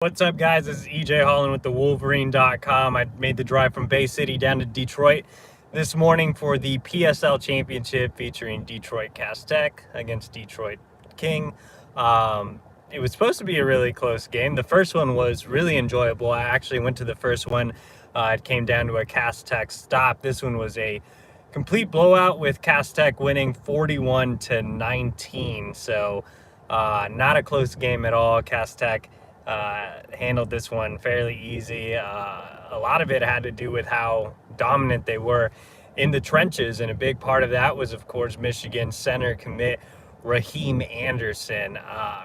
What's up, guys? This is EJ Holland with the Wolverine.com. I made the drive from Bay City down to Detroit this morning for the PSL Championship featuring Detroit Cast Tech against Detroit King. It was supposed to be a really close game. The first one was really enjoyable. I actually went to the first one. It came down to a Cast Tech stop. This one was a complete blowout with Cast Tech winning 41-19. So not a close game at all. Cast Tech handled this one fairly easy. A lot of it had to do with how dominant they were in the trenches, and a big part of that was, of course, Michigan center commit Raheem Anderson.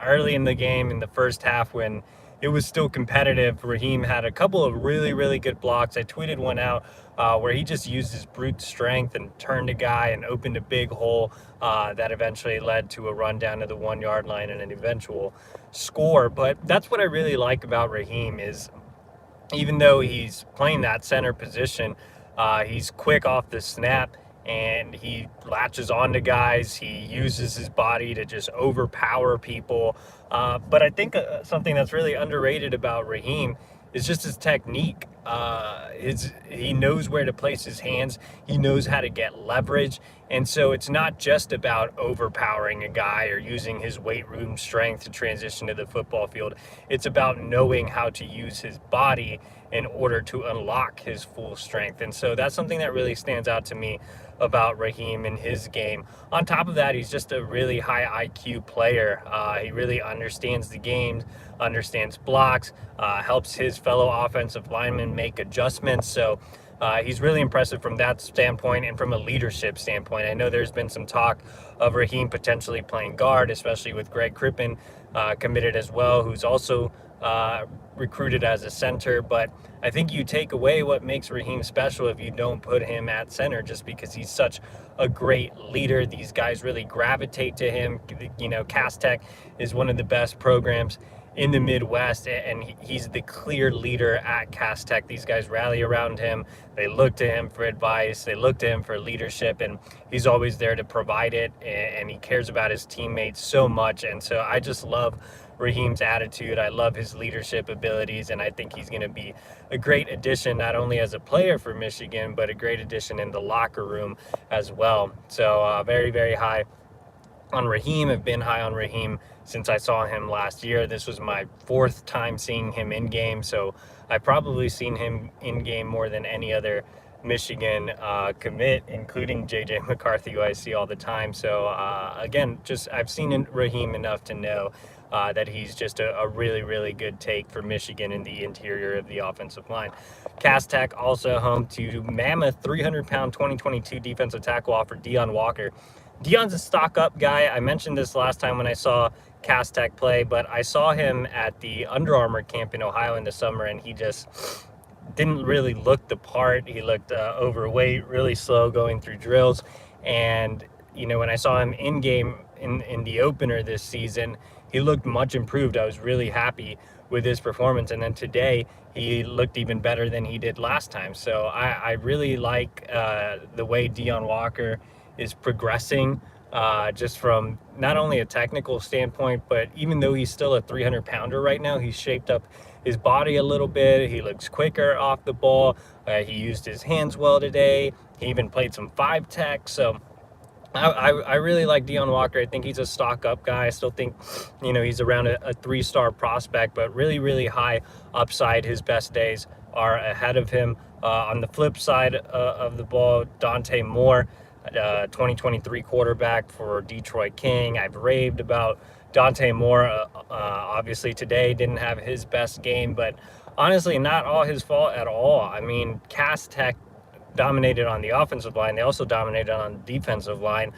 Early in the game, in the first half, when it was still competitive, Raheem had a couple of really, really good blocks. I tweeted one out where he just used his brute strength and turned a guy and opened a big hole that eventually led to a run down to the 1 yard line and an eventual score. But that's what I really like about Raheem is even though he's playing that center position, he's quick off the snap and he latches onto guys. He uses his body to just overpower people. But I think something that's really underrated about Raheem is just his technique. He knows where to place his hands. He knows how to get leverage. And so it's not just about overpowering a guy or using his weight room strength to transition to the football field. It's about knowing how to use his body in order to unlock his full strength. And so that's something that really stands out to me about Raheem in his game. On top of that, he's just a really high IQ player. He really understands the game, understands blocks, helps his fellow offensive linemen make adjustments. So he's really impressive from that standpoint and from a leadership standpoint. I know there's been some talk of Raheem potentially playing guard, especially with Greg Crippen committed as well, who's also recruited as a center. But I think you take away what makes Raheem special if you don't put him at center, just because he's such a great leader. These guys really gravitate to him. You know, Cast Tech is one of the best programs in the Midwest, and he's the clear leader at Cast Tech. These guys rally around him. They look to him for advice. They look to him for leadership, and he's always there to provide it, and he cares about his teammates so much. And so I just love Raheem's attitude. I love his leadership abilities, and I think he's going to be a great addition, not only as a player for Michigan, but a great addition in the locker room as well. So very, very high on Raheem. I've been high on Raheem since I saw him last year. This was my 4th time seeing him in game, so I've probably seen him in game more than any other Michigan commit, including JJ McCarthy, who I see all the time. So again, just I've seen Raheem enough to know that he's just a really, really good take for Michigan in the interior of the offensive line. Cast Tech also home to mammoth 300-pound 2022 defensive tackle offer Dion Walker. Dion's a stock-up guy. I mentioned this last time when I saw Cast Tech play, but I saw him at the Under Armour camp in Ohio in the summer, and he just didn't really look the part. He looked overweight, really slow going through drills. And, you know, when I saw him in game in the opener this season, he looked much improved. I was really happy with his performance. And then today, he looked even better than he did last time. So I really like the way Dion Walker is progressing, just from not only a technical standpoint, but even though he's still a 300-pounder right now, he's shaped up his body a little bit. He looks quicker off the ball. He used his hands well today. He even played some 5-tech. So I really like Dion Walker. I think he's a stock-up guy. I still think, you know, he's around a 3-star prospect, but really, really high upside. His best days are ahead of him. On the flip side of the ball, Dante Moore, 2023 quarterback for Detroit King. I've raved about Dante Moore. Obviously today didn't have his best game, but honestly not all his fault at all. I mean, Cast Tech dominated on the offensive line. They also dominated on the defensive line.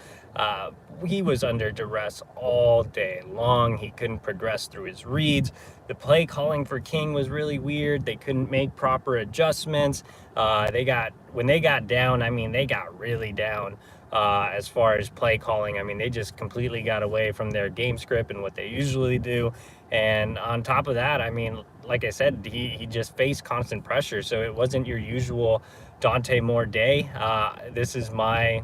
He was under duress all day long. He couldn't progress through his reads. The play calling for King was really weird. They couldn't make proper adjustments. When they got down, I mean, they got really down as far as play calling. I mean, they just completely got away from their game script and what they usually do. And on top of that, I mean, like I said, he just faced constant pressure. So it wasn't your usual Dante Moore day. This is my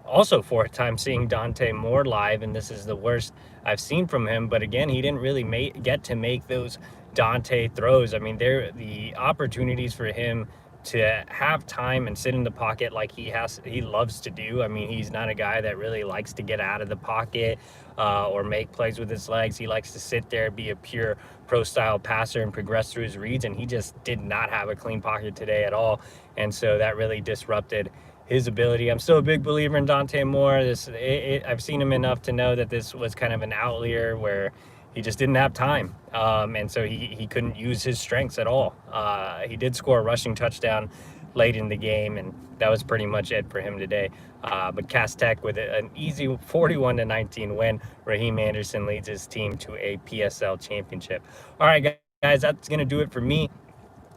also 4th time seeing Dante Moore live, and this is the worst I've seen from him. But again, he didn't really get to make those Dante throws. I mean, the opportunities for him to have time and sit in the pocket like he loves to do. I mean, he's not a guy that really likes to get out of the pocket or make plays with his legs. He likes to sit there, be a pure pro style passer and progress through his reads, and he just did not have a clean pocket today at all, and so that really disrupted his ability. I'm still a big believer in Dante Moore. I've seen him enough to know that this was kind of an outlier where he just didn't have time, and so he couldn't use his strengths at all. He did score a rushing touchdown late in the game, and that was pretty much it for him today. But Cass Tech with an easy 41-19 win. Raheem Anderson leads his team to a PSL championship. All right, guys, that's going to do it for me.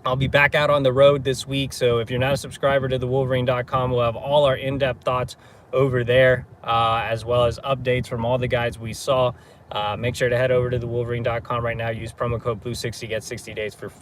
I'll be back out on the road this week, so if you're not a subscriber to thewolverine.com, we'll have all our in-depth thoughts over there, as well as updates from all the guys we saw. Make sure to head over to thewolverine.com right now. Use promo code BLUE60, get 60 days for free.